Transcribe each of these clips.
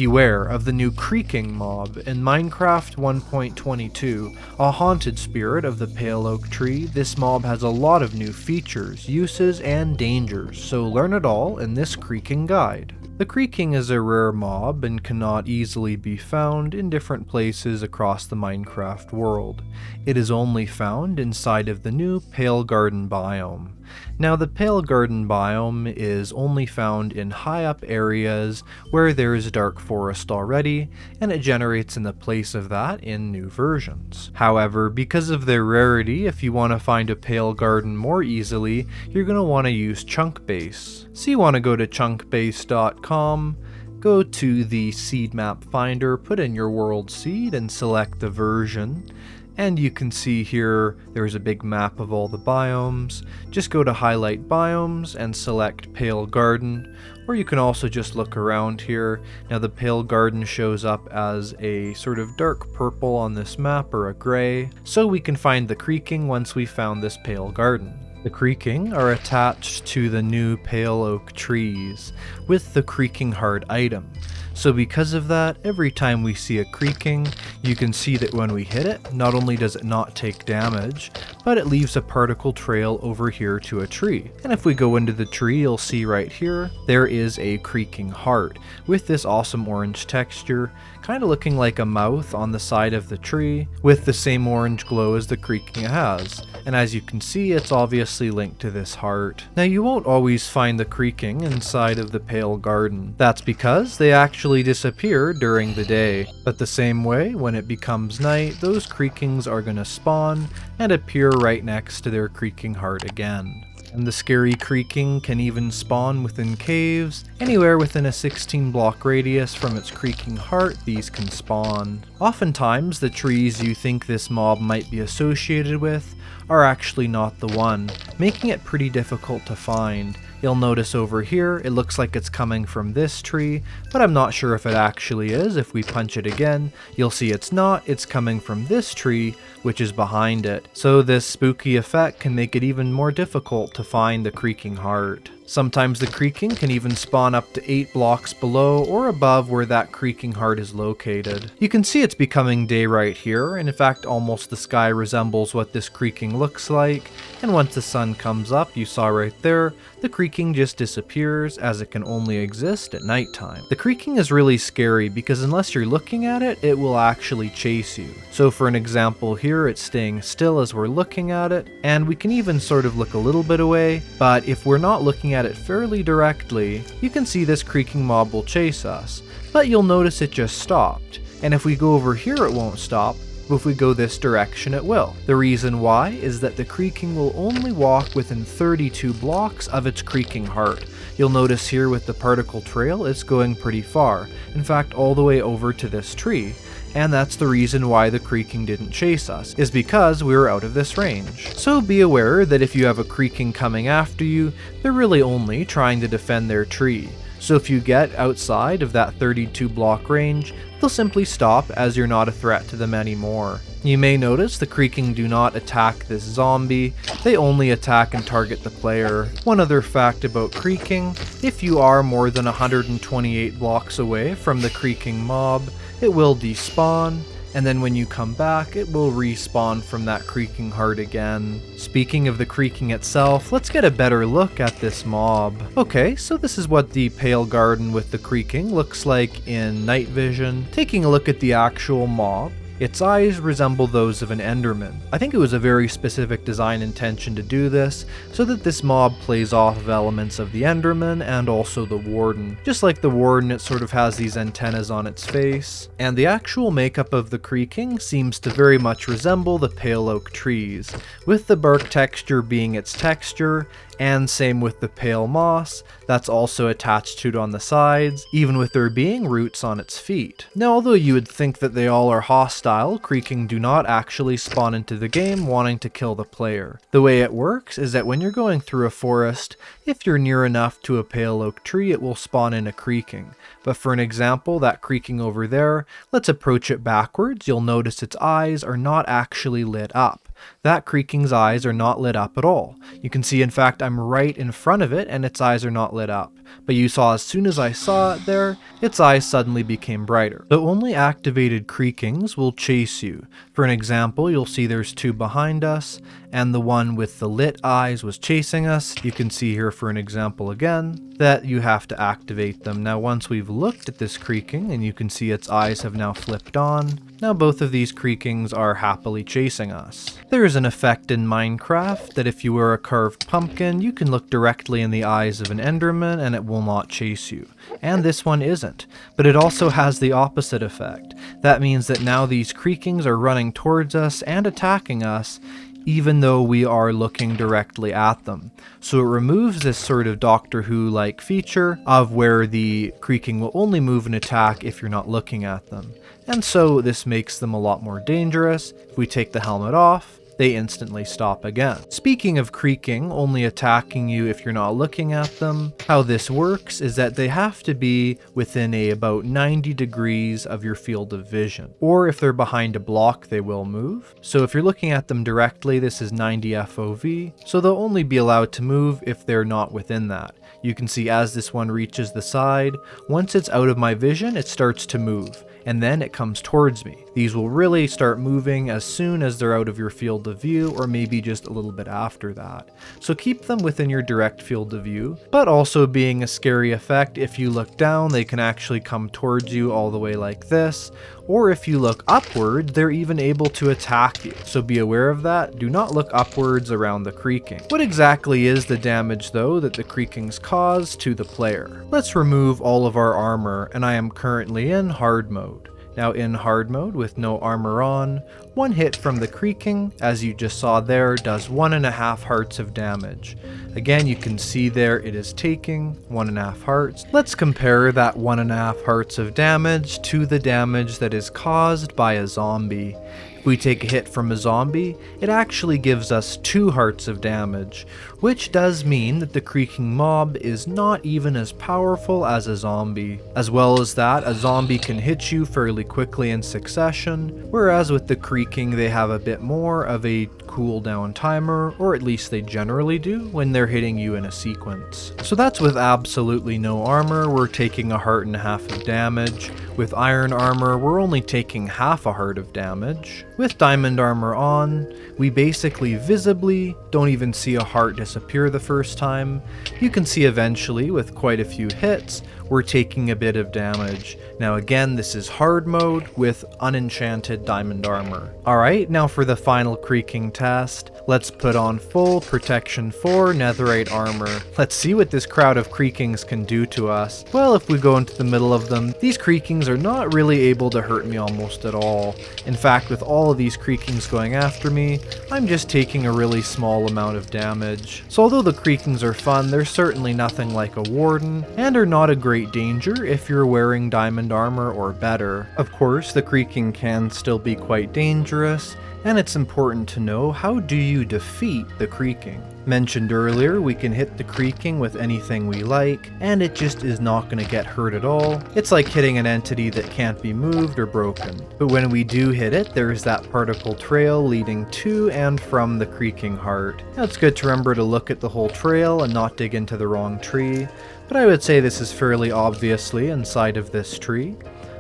Beware of the new Creaking Mob in Minecraft 1.22, a haunted spirit of the pale oak tree. This mob has a lot of new features, uses, and dangers, so learn it all in this Creaking guide. The Creaking is a rare mob and cannot easily be found in different places across the Minecraft world. It is only found inside of the new Pale Garden biome. Now, the Pale Garden biome is only found in high up areas where there is dark forest already, and it generates in the place of that in new versions. However, because of their rarity, if you want to find a Pale Garden more easily, you're going to want to use Chunkbase. So you want to go to chunkbase.com, go to the seed map finder, put in your world seed and select the version. And you can see here there's a big map of all the biomes. Just go to highlight biomes and select Pale Garden, or you can also just look around here. Now the Pale Garden shows up as a sort of dark purple on this map, or a gray, so we can find the Creaking once we found this Pale Garden. The Creaking are attached to the new pale oak trees with the Creaking Heart item. So because of that, every time we see a Creaking, you can see that when we hit it, not only does it not take damage, but it leaves a particle trail over here to a tree. And if we go into the tree, you'll see right here, there is a Creaking Heart with this awesome orange texture, kind of looking like a mouth on the side of the tree, with the same orange glow as the Creaking has. And as you can see, it's obviously linked to this heart. Now you won't always find the Creaking inside of the Pale Garden. That's because they actually disappear during the day. But the same way, when it becomes night, those Creakings are going to spawn and appear right next to their Creaking Heart again. And the scary Creaking can even spawn within caves. Anywhere within a 16 block radius from its Creaking Heart, these can spawn. Oftentimes, the trees you think this mob might be associated with are actually not the one, making it pretty difficult to find. You'll notice over here, it looks like it's coming from this tree, but I'm not sure if it actually is. If we punch it again, you'll see it's not, it's coming from this tree, which is behind it. So this spooky effect can make it even more difficult to find the Creaking Heart. Sometimes the Creaking can even spawn up to 8 blocks below or above where that Creaking Heart is located. You can see it's becoming day right here, and in fact almost the sky resembles what this Creaking looks like, and once the sun comes up, you saw right there, the Creaking just disappears as it can only exist at nighttime. The Creaking is really scary because unless you're looking at it, it will actually chase you. So for an example here, it's staying still as we're looking at it, and we can even sort of look a little bit away, but if we're not looking at it fairly directly, you can see this Creaking mob will chase us, but you'll notice it just stopped. And if we go over here, it won't stop, but if we go this direction, it will. The reason why is that the Creaking will only walk within 32 blocks of its Creaking Heart. You'll notice here with the particle trail, it's going pretty far. In fact, all the way over to this tree. And that's the reason why the Creaking didn't chase us, is because we were out of this range. So be aware that if you have a Creaking coming after you, they're really only trying to defend their tree. So if you get outside of that 32 block range, they'll simply stop as you're not a threat to them anymore. You may notice the Creaking do not attack this zombie, they only attack and target the player. One other fact about Creaking, if you are more than 128 blocks away from the Creaking mob, it will despawn, and then when you come back, it will respawn from that Creaking Heart again. Speaking of the Creaking itself, let's get a better look at this mob. Okay, so this is what the Pale Garden with the Creaking looks like in night vision. Taking a look at the actual mob, its eyes resemble those of an Enderman. I think it was a very specific design intention to do this, so that this mob plays off of elements of the Enderman and also the Warden. Just like the Warden, it sort of has these antennas on its face. And the actual makeup of the Creaking seems to very much resemble the pale oak trees, with the bark texture being its texture, and same with the pale moss, that's also attached to it on the sides, even with there being roots on its feet. Now, although you would think that they all are hostile, Creaking do not actually spawn into the game wanting to kill the player. The way it works is that when you're going through a forest, if you're near enough to a pale oak tree, it will spawn in a Creaking. But for an example, that Creaking over there, let's approach it backwards. You'll notice its eyes are not actually lit up. that Creaking's eyes are not lit up at all. You can see, in fact, I'm right in front of it and its eyes are not lit up. But you saw as soon as I saw it there, its eyes suddenly became brighter. The only activated Creakings will chase you. For an example, you'll see there's two behind us, and the one with the lit eyes was chasing us. You can see here for an example again, that you have to activate them. Now once we've looked at this Creaking, and you can see its eyes have now flipped on, now both of these Creakings are happily chasing us. There is an effect in Minecraft that if you wear a carved pumpkin, you can look directly in the eyes of an Enderman and it will not chase you. And this one isn't. But it also has the opposite effect. That means that now these Creakings are running towards us and attacking us, even though we are looking directly at them. So it removes this sort of Doctor Who-like feature of where the Creaking will only move and attack if you're not looking at them. And so this makes them a lot more dangerous. If we take the helmet off, they instantly stop again. Speaking of Creaking only attacking you if you're not looking at them, how this works is that they have to be within about 90 degrees of your field of vision. Or if they're behind a block, they will move. So if you're looking at them directly, this is 90 FOV, so they'll only be allowed to move if they're not within that. You can see as this one reaches the side, once it's out of my vision, it starts to move. And then it comes towards me. These will really start moving as soon as they're out of your field of view, or maybe just a little bit after that. So keep them within your direct field of view, but also being a scary effect, if you look down, they can actually come towards you all the way like this, or if you look upward, they're even able to attack you. So be aware of that. Do not look upwards around the Creaking. What exactly is the damage though that the Creakings cause to the player? Let's remove all of our armor, and I am currently in hard mode. Now in hard mode with no armor on, one hit from the Creaking, as you just saw there, does 1.5 hearts of damage. Again, you can see there it is taking 1.5 hearts. Let's compare that 1.5 hearts of damage to the damage that is caused by a zombie. If we take a hit from a zombie, it actually gives us 2 hearts of damage, which does mean that the Creaking mob is not even as powerful as a zombie. As well as that, a zombie can hit you fairly quickly in succession, whereas with the Creaking they have a bit more of a cooldown timer, or at least they generally do when they're hitting you in a sequence. So that's with absolutely no armor, we're taking 1.5 hearts of damage. With iron armor, we're only taking 0.5 heart of damage. With diamond armor on, we basically visibly don't even see a heart disappear the first time. You can see eventually with quite a few hits, we're taking a bit of damage. Now again, this is hard mode with unenchanted diamond armor. Alright, now for the final Creaking test, let's put on full protection 4 netherite armor. Let's see what this crowd of Creakings can do to us. Well, if we go into the middle of them, these Creakings are not really able to hurt me almost at all. In fact, with all of these Creakings going after me, I'm just taking a really small amount of damage. So although the Creakings are fun, they're certainly nothing like a warden, and are not a great danger if you're wearing diamond armor or better. Of course, the Creaking can still be quite dangerous, and it's important to know, how do you defeat the Creaking? Mentioned earlier, we can hit the Creaking with anything we like, and it just is not going to get hurt at all. It's like hitting an entity that can't be moved or broken. But when we do hit it, there's that particle trail leading to and from the Creaking heart. Now it's good to remember to look at the whole trail and not dig into the wrong tree, but I would say this is fairly obviously inside of this tree.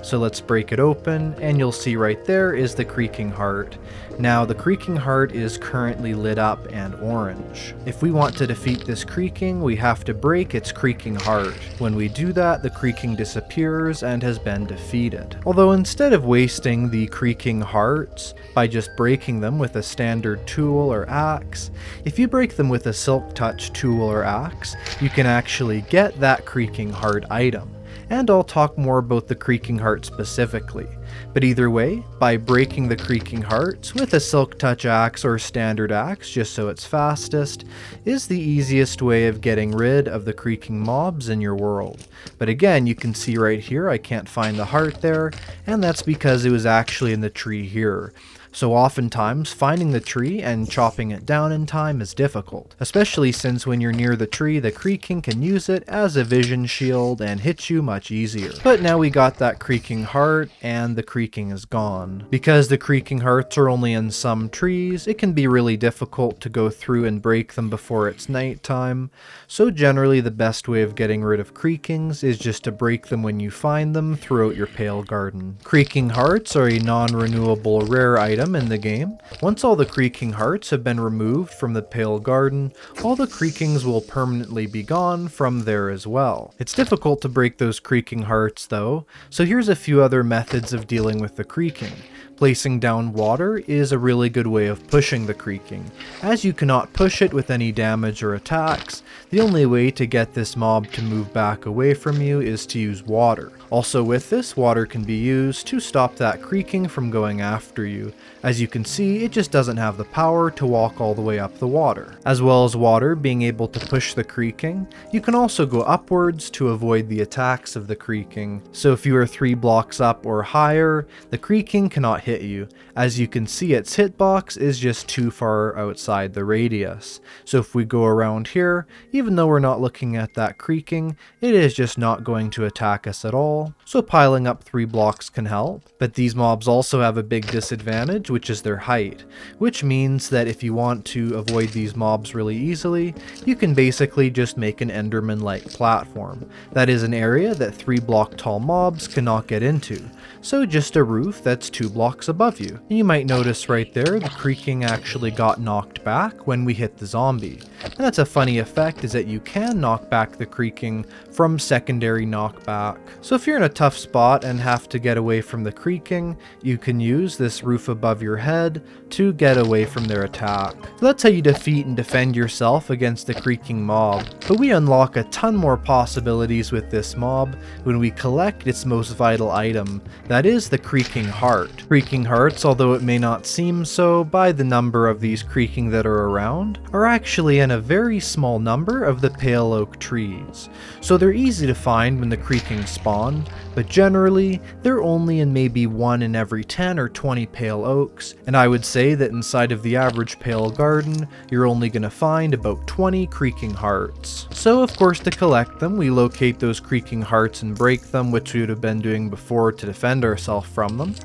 So let's break it open, and you'll see right there is the Creaking heart. Now the Creaking heart is currently lit up and orange. If we want to defeat this Creaking, we have to break its Creaking heart. When we do that, the Creaking disappears and has been defeated. Although instead of wasting the Creaking hearts by just breaking them with a standard tool or axe, if you break them with a silk touch tool or axe, you can actually get that Creaking heart item. And I'll talk more about the Creaking heart specifically. But either way, by breaking the Creaking hearts with a silk touch axe or standard axe, just so it's fastest, is the easiest way of getting rid of the Creaking mobs in your world. But again, you can see right here I can't find the heart there, and that's because it was actually in the tree here. so oftentimes finding the tree and chopping it down in time is difficult, especially since when you're near the tree, the Creaking can use it as a vision shield and hit you much easier. But now we got that Creaking heart, and the Creaking is gone. Because the Creaking hearts are only in some trees, it can be really difficult to go through and break them before it's nighttime, so generally the best way of getting rid of Creakings is just to break them when you find them throughout your pale garden. Creaking hearts are a non-renewable rare item in the game. Once all the Creaking hearts have been removed from the pale garden, all the Creakings will permanently be gone from there as well. It's difficult to break those Creaking hearts though, so here's a few other methods of dealing with the Creaking. Placing down water is a really good way of pushing the Creaking. As you cannot push it with any damage or attacks, the only way to get this mob to move back away from you is to use water. Also with this, water can be used to stop that Creaking from going after you. As you can see, it just doesn't have the power to walk all the way up the water. As well as water being able to push the Creaking, you can also go upwards to avoid the attacks of the Creaking. So if you are 3 blocks up or higher, the Creaking cannot hit you. As you can see, its hitbox is just too far outside the radius. So if we go around here, even though we're not looking at that Creaking, it is just not going to attack us at all. So piling up 3 blocks can help. But these mobs also have a big disadvantage, which is their height, which means that if you want to avoid these mobs really easily, you can basically just make an Enderman-like platform. That is an area that 3 block tall mobs cannot get into, so just a roof that's 2 blocks above you. And you might notice right there, the Creaking actually got knocked back when we hit the zombie. And that's a funny effect, is that you can knock back the Creaking from secondary knockback. So if you're in a tough spot and have to get away from the Creaking, you can use this roof above your head to get away from their attack. So that's how you defeat and defend yourself against the Creaking mob. But we unlock a ton more possibilities with this mob when we collect its most vital item, that is the Creaking heart. Creaking hearts, although it may not seem so by the number of these Creaking that are around, are actually in a very small number of the pale oak trees. So they're easy to find when the Creaking spawn, but generally they're only in maybe 1 in every 10 or 20 pale oaks, and I would say that inside of the average pale garden, you're only going to find about 20 Creaking hearts. So of course, to collect them, we locate those Creaking hearts and break them, which we would have been doing before to defend ourselves from them.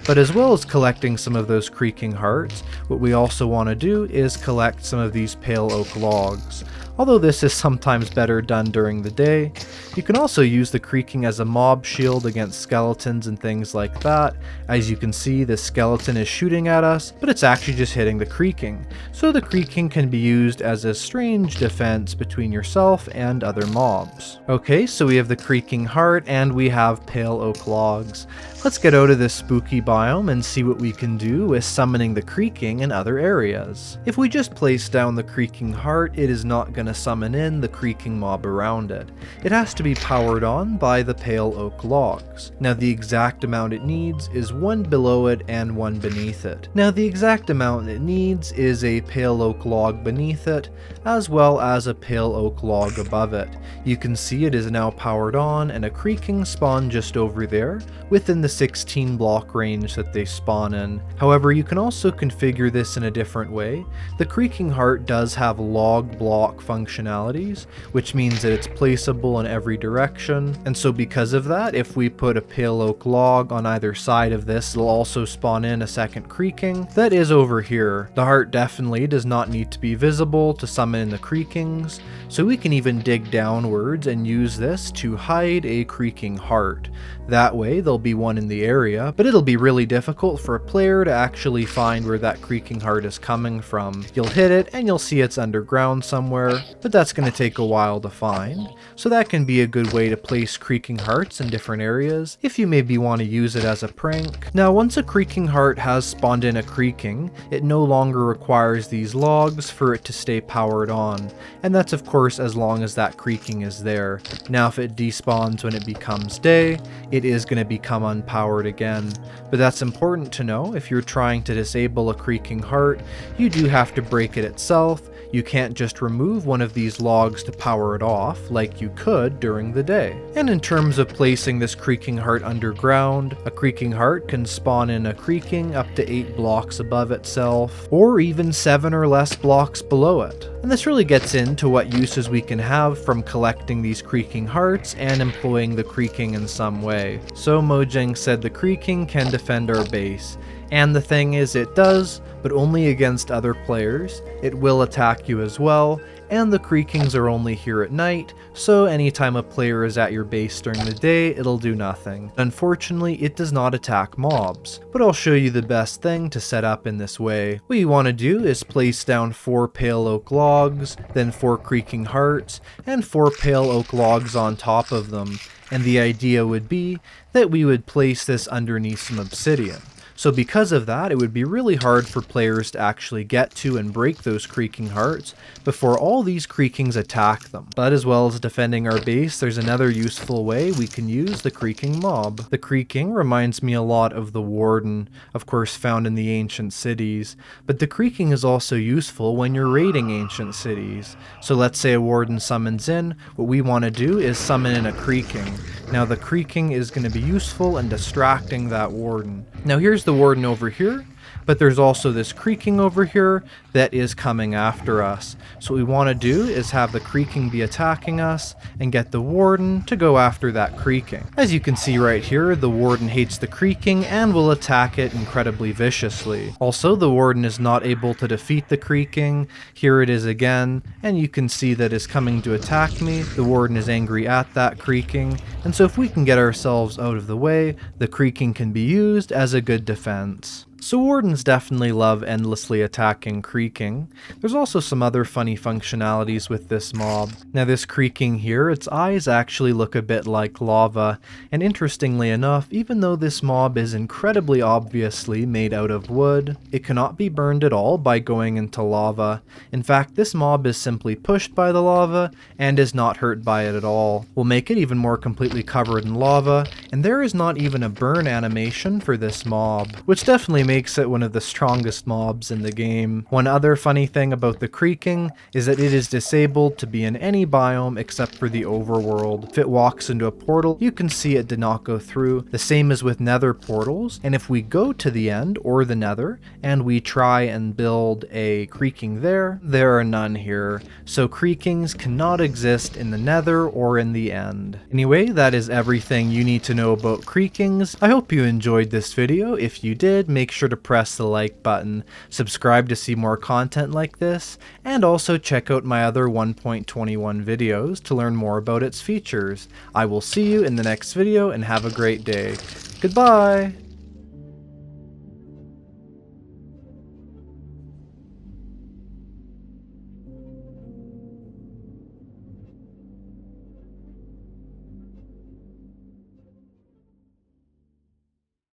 But as well as collecting some of those Creaking hearts, what we also want to do is collect some of these pale oak logs. Although this is sometimes better done during the day, you can also use the Creaking as a mob shield against skeletons and things like that. As you can see, the skeleton is shooting at us, but it's actually just hitting the Creaking. So the Creaking can be used as a strange defense between yourself and other mobs. Okay, so we have the Creaking heart and we have pale oak logs. Let's get out of this spooky biome and see what we can do with summoning the Creaking in other areas. If we just place down the Creaking heart, it is not going to summon in the Creaking mob around it. It has to be powered on by the pale oak logs. Now the exact amount it needs is 1 below it and 1 beneath it. Now the exact amount it needs is a pale oak log beneath it, as well as a pale oak log above it. You can see it is now powered on and a Creaking spawn just over there, within the 16 block range that they spawn in. However, you can also configure this in a different way. The Creaking heart does have log block functionalities, which means that it's placeable in every direction, and so because of that, if we put a pale oak log on either side of this, it'll also spawn in a second Creaking that is over here. The heart definitely does not need to be visible to summon in the Creakings, so we can even dig downwards and use this to hide a Creaking heart. That way there'll be one in the area, but it'll be really difficult for a player to actually find where that Creaking heart is coming from. You'll hit it and you'll see it's underground somewhere, but that's going to take a while to find. So that can be a good way to place Creaking hearts in different areas if you maybe want to use it as a prank. Now once a Creaking heart has spawned in a Creaking, it no longer requires these logs for it to stay powered on, and that's of course as long as that Creaking is there. Now if it despawns when it becomes day, it is going to become unpowered again. But that's important to know. If you're trying to disable a Creaking heart, you do have to break it itself. You can't just remove one of these logs to power it off, like you could during the day. And in terms of placing this creaking heart underground, a creaking heart can spawn in a creaking up to 8 blocks above itself, or even 7 or less blocks below it. And this really gets into what uses we can have from collecting these creaking hearts and employing the creaking in some way. So Mojang said the creaking can defend our base. And the thing is, it does, but only against other players. It will attack you as well, and the creakings are only here at night, so anytime a player is at your base during the day, it'll do nothing. Unfortunately, it does not attack mobs, but I'll show you the best thing to set up in this way. What you want to do is place down 4 pale oak logs, then 4 creaking hearts, and 4 pale oak logs on top of them, and the idea would be that we would place this underneath some obsidian. So because of that, it would be really hard for players to actually get to and break those creaking hearts before all these creakings attack them. But as well as defending our base, there's another useful way we can use the creaking mob. The creaking reminds me a lot of the warden, of course found in the ancient cities, but the creaking is also useful when you're raiding ancient cities. So let's say a warden summons in, what we want to do is summon in a creaking. Now the creaking is going to be useful in distracting that warden. Now here's the warden over here, but there's also this creaking over here that is coming after us. So what we want to do is have the creaking be attacking us and get the warden to go after that creaking. As you can see right here, the warden hates the creaking and will attack it incredibly viciously. Also, the warden is not able to defeat the creaking. Here it is again, and you can see that it's coming to attack me. The warden is angry at that creaking, and so if we can get ourselves out of the way, the creaking can be used as a good defense. So wardens definitely love endlessly attacking creaking. There's also some other funny functionalities with this mob. Now this creaking here, its eyes actually look a bit like lava, and interestingly enough, even though this mob is incredibly obviously made out of wood, it cannot be burned at all by going into lava. In fact, this mob is simply pushed by the lava and is not hurt by it at all. We'll make it even more completely covered in lava, and there is not even a burn animation for this mob, which definitely makes it one of the strongest mobs in the game. One other funny thing about the creaking is that it is disabled to be in any biome except for the overworld. If it walks into a portal, you can see it did not go through. The same as with nether portals, and if we go to the end or the nether and we try and build a creaking there are none here. So creakings cannot exist in the nether or in the end. Anyway, that is everything you need to know about creakings. I hope you enjoyed this video. If you did, make sure to press the like button, subscribe to see more content like this, and also check out my other 1.21 videos to learn more about its features. I will see you in the next video and have a great day. Goodbye!